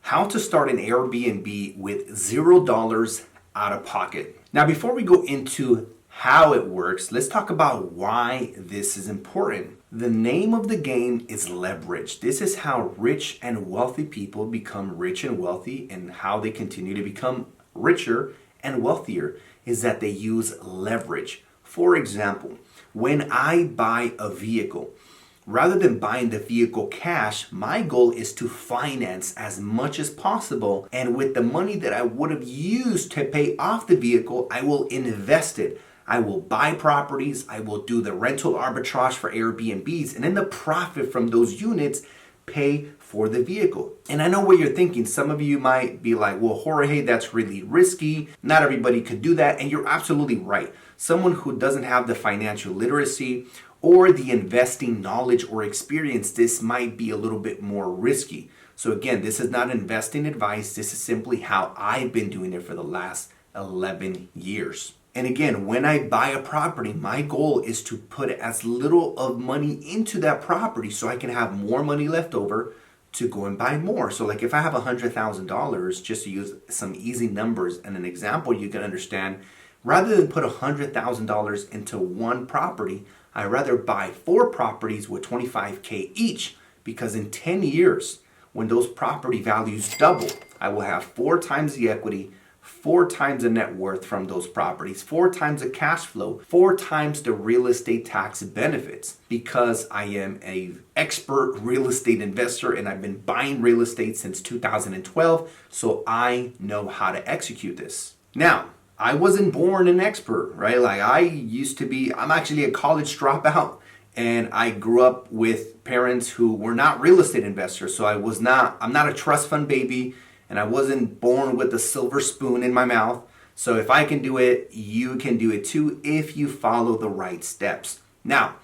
how to start an Airbnb with $0 out of pocket. Now, before we go into how it works, let's talk about why this is important. The name of the game is leverage. This is how rich and wealthy people become rich and wealthy, and how they continue to become richer and wealthier is that they use leverage. For example, when I buy a vehicle, rather than buying the vehicle cash, my goal is to finance as much as possible. And with the money that I would have used to pay off the vehicle, I will invest it. I will buy properties. I will do the rental arbitrage for Airbnbs. And then the profit from those units pay for the vehicle. And I know what you're thinking. Some of you might be like, well, Jorge, that's really risky. Not everybody could do that. And you're absolutely right. Someone who doesn't have the financial literacy or the investing knowledge or experience, this might be a little bit more risky. So again, this is not investing advice. This is simply how I've been doing it for the last 11 years. And again, when I buy a property, my goal is to put as little of money into that property so I can have more money left over to go and buy more. So like if I have $100,000, just to use some easy numbers and an example you can understand, rather than put $100,000 into one property, I'd rather buy 4 properties with $25,000 each, because in 10 years, when those property values double, I will have 4 times the equity, 4 times the net worth from those properties, 4 times the cash flow, 4 times the real estate tax benefits, because I am an expert real estate investor and I've been buying real estate since 2012, so I know how to execute this. Now, I wasn't born an expert, right? Like I'm actually a college dropout, and I grew up with parents who were not real estate investors. So I'm not a trust fund baby, and I wasn't born with a silver spoon in my mouth. So if I can do it, you can do it too if you follow the right steps. Now,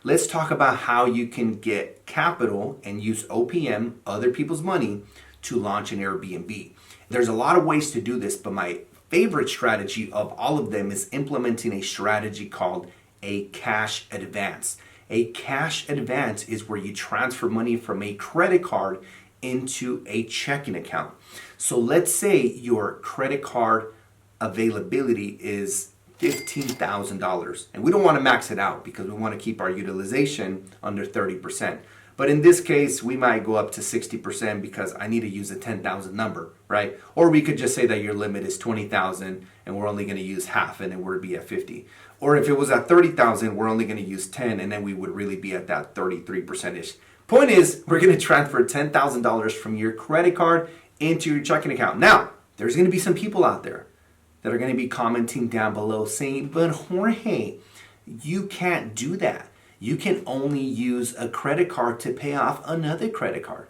let's talk about how you can get capital and use OPM, other people's money, to launch an Airbnb. There's a lot of ways to do this, but my favorite strategy of all of them is implementing a strategy called a cash advance. A cash advance is where you transfer money from a credit card into a checking account. So let's say your credit card availability is $15,000, and we don't want to max it out because we want to keep our utilization under 30%. But in this case, we might go up to 60% because I need to use a 10,000 number, right? Or we could just say that your limit is 20,000 and we're only going to use half, and then we'd be at 50. Or if it was at 30,000, we're only going to use 10, and then we would really be at that 33%ish. Point is, we're going to transfer $10,000 from your credit card into your checking account. Now, there's going to be some people out there that are going to be commenting down below saying, but Jorge, you can't do that. You can only use a credit card to pay off another credit card.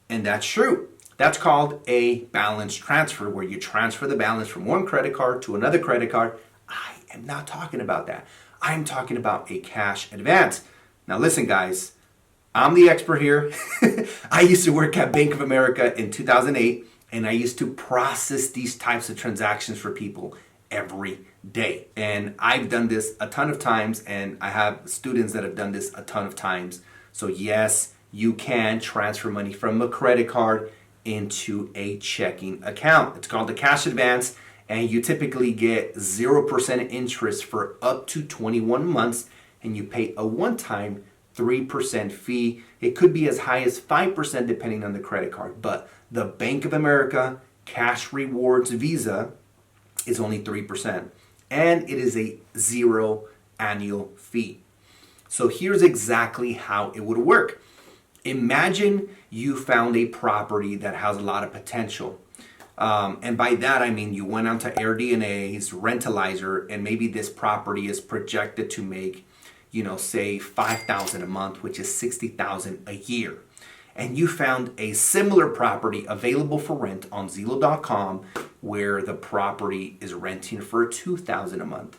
And that's true. That's called a balance transfer, where you transfer the balance from one credit card to another credit card. I am not talking about that. I'm talking about a cash advance. Now listen, guys, I'm the expert here. I used to work at Bank of America in 2008, and I used to process these types of transactions for people every day. And I've done this a ton of times, and I have students that have done this a ton of times. So yes, you can transfer money from a credit card into a checking account. It's called the cash advance, and you typically get 0% interest for up to 21 months, and you pay a one-time 3% fee. It could be as high as 5% depending on the credit card, but the Bank of America Cash Rewards Visa is only 3%, and it is a 0 annual fee. So here's exactly how it would work. Imagine you found a property that has a lot of potential. And by that, I mean you went onto Airbnb's Rentalizer, and maybe this property is projected to make, say $5,000 a month, which is $60,000 a year. And you found a similar property available for rent on Zillow.com where the property is renting for $2,000 a month.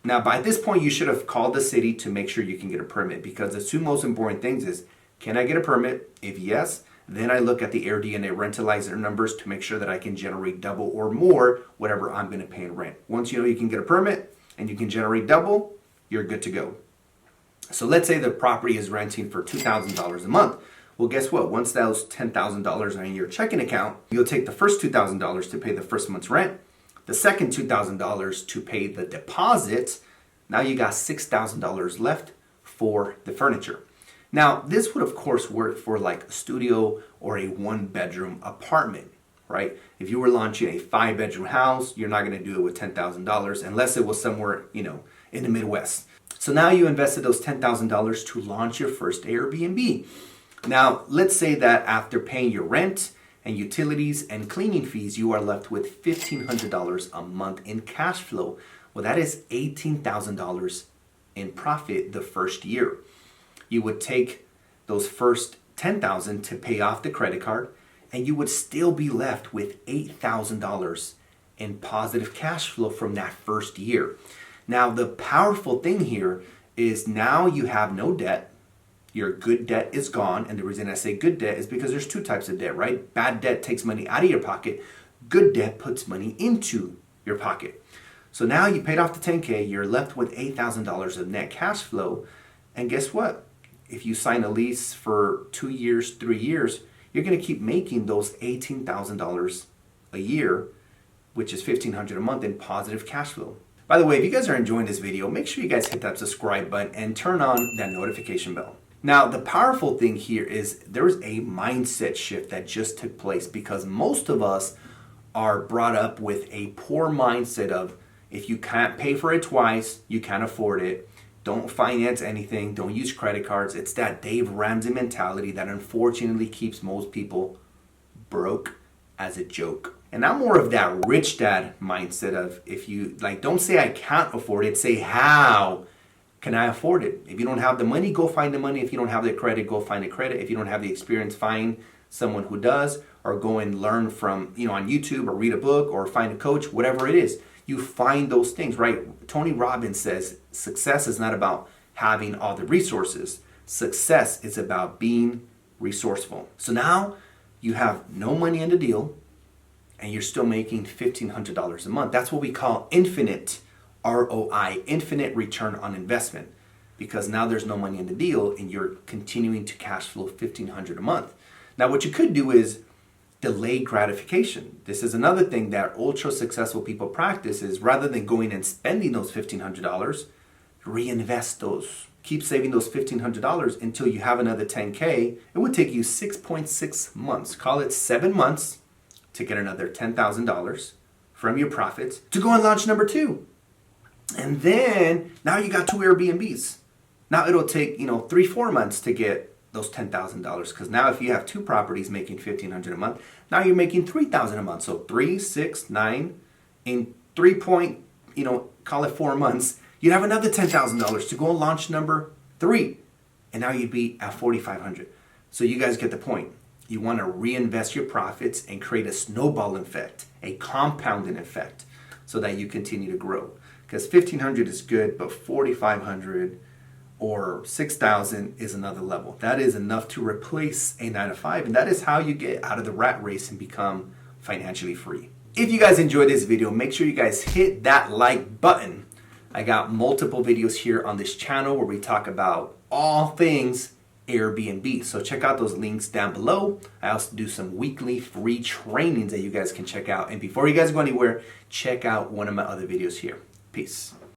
Now, by this point, you should have called the city to make sure you can get a permit, because the 2 most important things is, can I get a permit? If yes, then I look at the Airbnb Rentalizer numbers to make sure that I can generate double or more whatever I'm going to pay in rent. Once you know you can get a permit and you can generate double, you're good to go. So let's say the property is renting for $2,000 a month. Well, guess what? Once those $10,000 are in your checking account, you'll take the first $2,000 to pay the first month's rent, the second $2,000 to pay the deposit. Now you got $6,000 left for the furniture. Now, this would of course work for like a studio or a 1-bedroom apartment, right? If you were launching a 5-bedroom house, you're not going to do it with $10,000 unless it was somewhere, in the Midwest. So now you invested those $10,000 to launch your first Airbnb. Now, let's say that after paying your rent and utilities and cleaning fees, you are left with $1,500 a month in cash flow. Well, that is $18,000 in profit the first year. You would take those first $10,000 to pay off the credit card, and you would still be left with $8,000 in positive cash flow from that first year. Now, the powerful thing here is now you have no debt. Your good debt is gone. And the reason I say good debt is because there's two types of debt, right? Bad debt takes money out of your pocket. Good debt puts money into your pocket. So now you paid off the $10K, you're left with $8,000 of net cash flow. And guess what? If you sign a lease for 2 years, 3 years, you're going to keep making those $18,000 a year, which is $1,500 a month in positive cash flow. By the way, if you guys are enjoying this video, make sure you guys hit that subscribe button and turn on that notification bell. Now, the powerful thing here is there's a mindset shift that just took place because most of us are brought up with a poor mindset of if you can't pay for it twice, you can't afford it. Don't finance anything. Don't use credit cards. It's that Dave Ramsey mentality that unfortunately keeps most people broke as a joke. And I'm more of that rich dad mindset of if you don't say I can't afford it, say how can I afford it? If you don't have the money, go find the money. If you don't have the credit, go find the credit. If you don't have the experience, find someone who does, or go and learn from, on YouTube, or read a book, or find a coach, whatever it is. You find those things, right? Tony Robbins says success is not about having all the resources. Success is about being resourceful. So now you have no money in the deal and you're still making $1,500 a month. That's what we call infinite ROI, infinite return on investment, because now there's no money in the deal and you're continuing to cash flow $1,500 a month. Now what you could do is delay gratification. This is another thing that ultra successful people practice is rather than going and spending those $1,500, reinvest those. Keep saving those $1,500 until you have another $10K. It would take you 6.6 months, call it 7 months, to get another $10,000 from your profits to go and launch number 2. And then now you got 2 Airbnbs. Now it'll take, 3-4 months to get those $10,000, because now if you have 2 properties making $1,500 a month, now you're making $3,000 a month. So 3, 6, 9 in 3 call it 4 months, you'd have another $10,000 to go and launch number 3, and now you'd be at $4,500. So you guys get the point. You want to reinvest your profits and create a snowball effect, a compounding effect, so that you continue to grow. Because $1,500 is good, but $4,500 or $6,000 is another level. That is enough to replace a 9-to-5, and that is how you get out of the rat race and become financially free. If you guys enjoyed this video, make sure you guys hit that like button. I got multiple videos here on this channel where we talk about all things Airbnb. So check out those links down below. I also do some weekly free trainings that you guys can check out. And before you guys go anywhere, check out one of my other videos here. Peace.